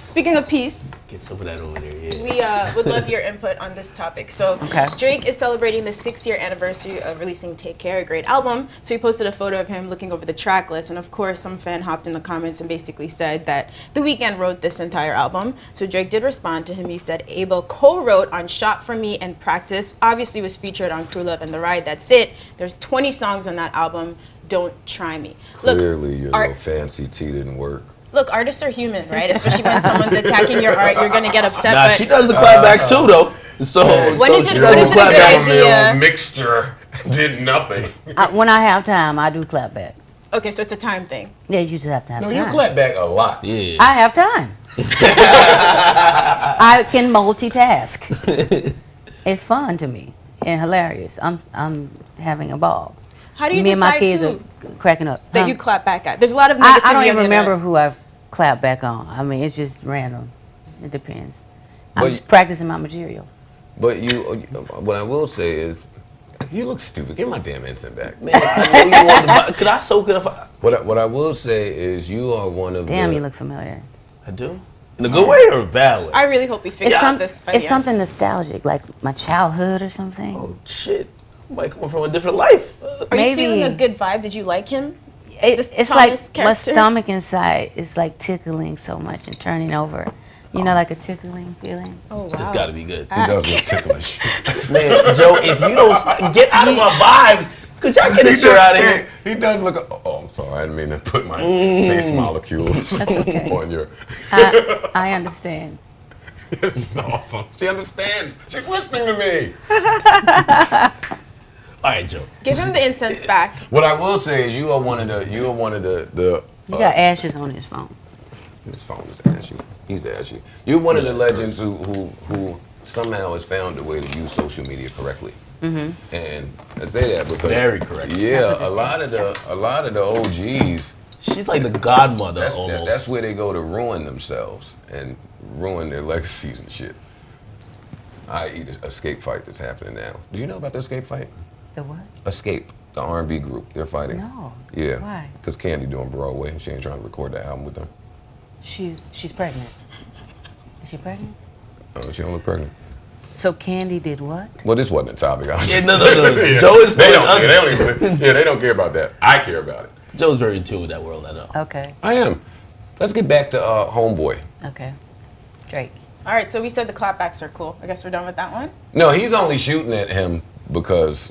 Speaking of peace, Get some of that over there, yeah. we would love your input on this topic. So Drake is celebrating the 6-year anniversary of releasing Take Care, a great album. So he posted a photo of him looking over the track list. And of course, some fan hopped in the comments and basically said that The Weeknd wrote this entire album. So Drake did respond to him. He said, Abel co-wrote on Shot For Me and Practice. Obviously was featured on Crew Love and The Ride. That's it. There's 20 songs on that album. Don't try me. Clearly, your little fancy tea didn't work. Look, artists are human, right? Especially when someone's attacking your art, you're gonna get upset. Nah, but she does the clapbacks too, though. So when is it a good idea? Mixture did nothing. When I have time, I do clap back. Okay, so it's a time thing. Yeah, you just have to have time. No, you clap back a lot. Yeah. I have time. I can multitask. It's fun to me and hilarious. I'm having a ball. How do you Me and my decide kids who are cracking up. that you clap back at? There's a lot of negativity. I don't even on the remember internet. who I've clapped back on. I mean, it's just random. It depends. I'm just practicing my material. But what I will say is, you look stupid. Give my damn incense back. Man, I know you want to could I soak it up? What I will say is, you are one of Damn, you look familiar. I do? In a good way or a bad way? I really hope we figure out this. It's something nostalgic, like my childhood or something. Oh, shit. I might come from a different life. Are you feeling a good vibe? Did you like him? It's like my stomach inside is like tickling so much and turning over. You know, like a tickling feeling. Oh, wow. It's got to be good. He does look ticklish. Man, Joe, if you don't get out of my vibes, could y'all get this shit out of here? He does look. Oh, I'm sorry. I didn't mean to put my face molecules on your. I understand. She's awesome. She understands. She's listening to me. All right, Joe. Give him the incense back. What I will say is, you are one of the. You got ashes on his phone. His phone is ashy. He's ashy. You're one of the legends who somehow has found a way to use social media correctly. Mm-hmm. And I say that because very correct. Yeah, a lot of the OGs. She's like the godmother almost. That's where they go to ruin themselves and ruin their legacies and shit. I.e. the escape fight that's happening now. Do you know about the escape fight? The what? Escape, the R&B group. They're fighting. No. Yeah. Why? Because Candy doing Broadway and she ain't trying to record that album with them. She's pregnant. Is she pregnant? Oh, she don't look pregnant. So Candy did what? Well, this wasn't a topic. Yeah, no. Joe is they don't care about that. I care about it. Joe's very in tune with that world, I know. Okay. I am. Let's get back to Homeboy. Okay. Drake. All right, so we said the clapbacks are cool. I guess we're done with that one. No, he's only shooting at him because,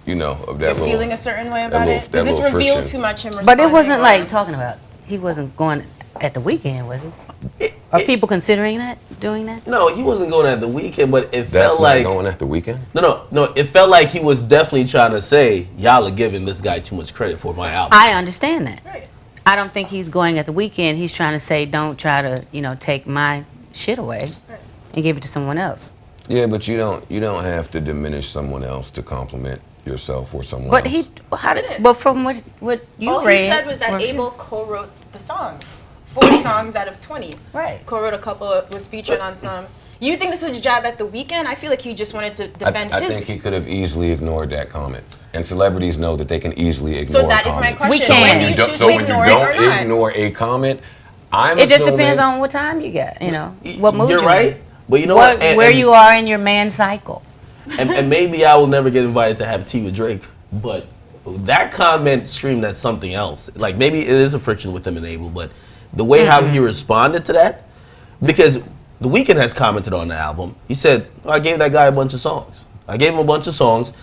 of that. You're feeling a certain way about it. Does this reveal friction. too much him responding? But it wasn't like talking about. He wasn't going at the weekend, was he? Are people considering that, doing that? No, he wasn't going at the weekend, but it That's felt like going at the weekend. No. It felt like he was definitely trying to say, y'all are giving this guy too much credit for my album. I understand that. Right. I don't think he's going at the weekend. He's trying to say, don't try to, take my shit away and give it to someone else. Yeah, but you don't have to diminish someone else to compliment yourself or someone But else. But from what you All read, he said was that Abel co-wrote the songs. 4 songs out of 20. Right. Co-wrote a couple, was featured on some. You think this was a jab at the weekend? I feel like he just wanted to defend I his. think he could have easily ignored that comment. And celebrities know that they can easily ignore So that is my comments. question. We When can. do you choose So to when you ignore it or don't not? ignore a comment, I'm it just assuming- depends on what time you got, what mood You're you're right, in. but you know what? Where you are in your man cycle. And maybe I will never get invited to have tea with Drake, but that comment screamed at something else. Like maybe it is a friction with him and Abel, but the way how he responded to that, because The Weeknd has commented on the album. He said, I gave that guy a bunch of songs. I gave him a bunch of songs.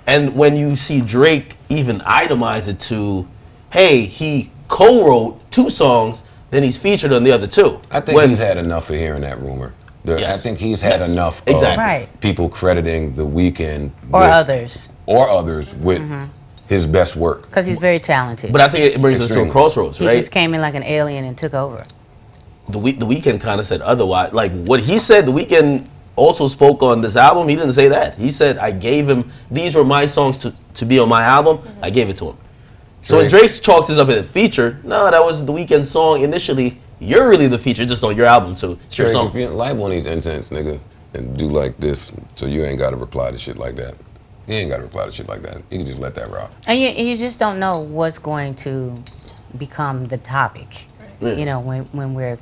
And when you see Drake even itemize it to, hey, he co-wrote 2 songs, then he's featured on the other 2. I think he's had enough of hearing that rumor. I think he's had enough of people crediting The Weeknd Or others with his best work. Because he's very talented. But I think it brings us to a crossroads, right? He just came in like an alien and took over. The Weeknd kind of said otherwise. Like what he said, The Weeknd also spoke on this album. He didn't say that. He said, I gave him, these were my songs to be on my album. I gave it to him. So when Drake chalks this up as a feature, no, that was The Weeknd song initially. You're really the feature, just on your album, so it's your song. If you light one of these incense, nigga, and do like this, so you ain't got to reply to shit like that. You ain't got to reply to shit like that. You can just let that rock. And you just don't know what's going to become the topic, when we're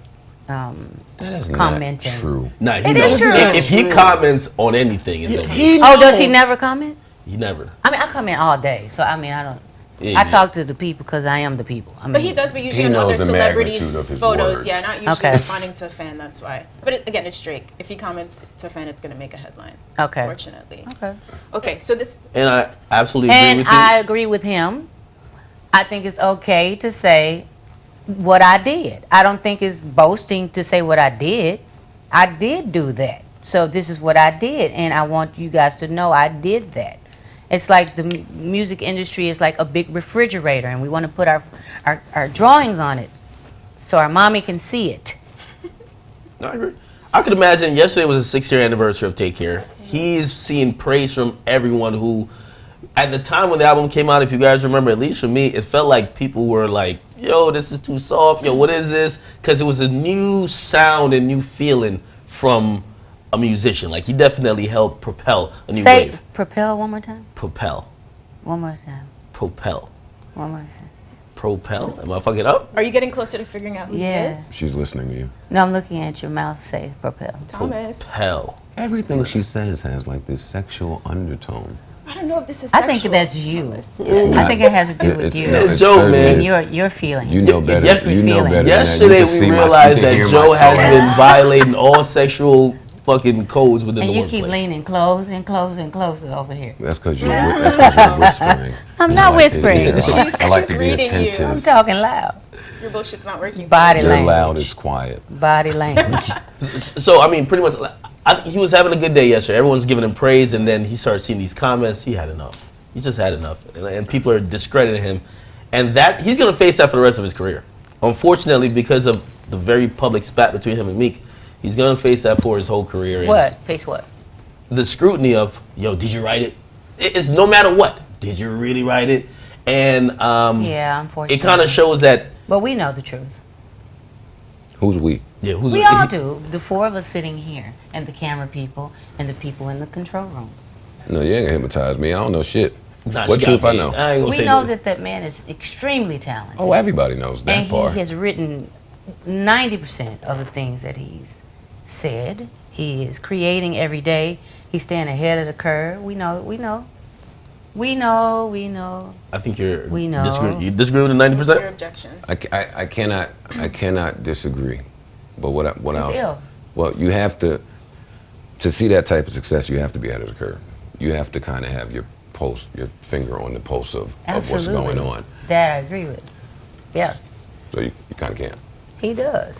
That is commenting. not true. Nah, he It knows. is true. If he comments on anything, it's gonna be. Oh, does he never comment? He never. I mean, I comment all day, so I mean, I don't. Yeah, I talk to the people because I am the people. I mean, But he does, but usually He on knows other the celebrity magnitude of his photos. words. Yeah, not usually Okay. responding to a fan. That's why. But again, it's Drake. If he comments to a fan, it's gonna make a headline. Okay. Fortunately. Okay. Okay, so this. And I absolutely agree And with you. I agree with him. I think it's okay to say what I did. I don't think it's boasting to say what I did. I did do that. So this is what I did, and I want you guys to know I did that. It's like the music industry is like a big refrigerator, and we want to put our drawings on it so our mommy can see it. No, I agree. I could imagine yesterday was a 6-year anniversary of Take Care. He's seeing praise from everyone who, at the time when the album came out, if you guys remember, at least for me, it felt like people were like, yo, this is too soft. Yo, what is this? Because it was a new sound and new feeling from a musician. Like, he definitely helped propel a new Say wave. propel one more time. Propel. One more time. Propel. One more time. Propel? Am I fucking up? Are you getting closer to figuring out who Yeah. he is? She's listening to you. No, I'm looking at your mouth. Say propel. Thomas. Propel. Everything she says has like this sexual undertone. I don't know if this is I sexual. think that's you. It's I not. think it has to do with It's- you no, it's Joe, certainly- man. and your feelings. You know better. Your secret You know feelings. better. Yesterday can see we my- realized you can hear that my Joe has soul. been violating all sexual fucking codes within And the you workplace. keep leaning closer and closer and closer over here. That's because you're whispering. I'm You not like to whispering. hear. I like She's to be reading you. I'm attentive. talking loud. Your bullshit's not working. Body Your language. loud is quiet. Body language. So, I mean, pretty much, I think he was having a good day yesterday. Everyone's giving him praise, and then he started seeing these comments. He had enough. He just had enough. And people are discrediting him. And that he's going to face that for the rest of his career. Unfortunately, because of the very public spat between him and Meek, he's going to face that for his whole career. And What? Face what? the scrutiny of, yo, did you write it? It's no matter what. Did you really write it? And Yeah, unfortunately. it kind of shows that, But we know the truth. Who's we? yeah, who's We all do. The four of us sitting here, and the camera people, and the people in the control room. No, you ain't gonna hypnotize me. I don't know shit. Nah, What she truth got I me. know? I ain't gonna We say know no. that man is extremely talented. Oh, everybody knows that and part. he has written 90% of the things that he's said. He is creating every day. He's staying ahead of the curve. We know. I think you're We know. you disagree with the What's your 90%? objection? I cannot disagree. But what He's else? ill. Well, you have to see that type of success. You have to be ahead of the curve. You have to kind of have your finger on the pulse of what's Absolutely. going on. That I agree with. Yeah, So you kind of can't. he does.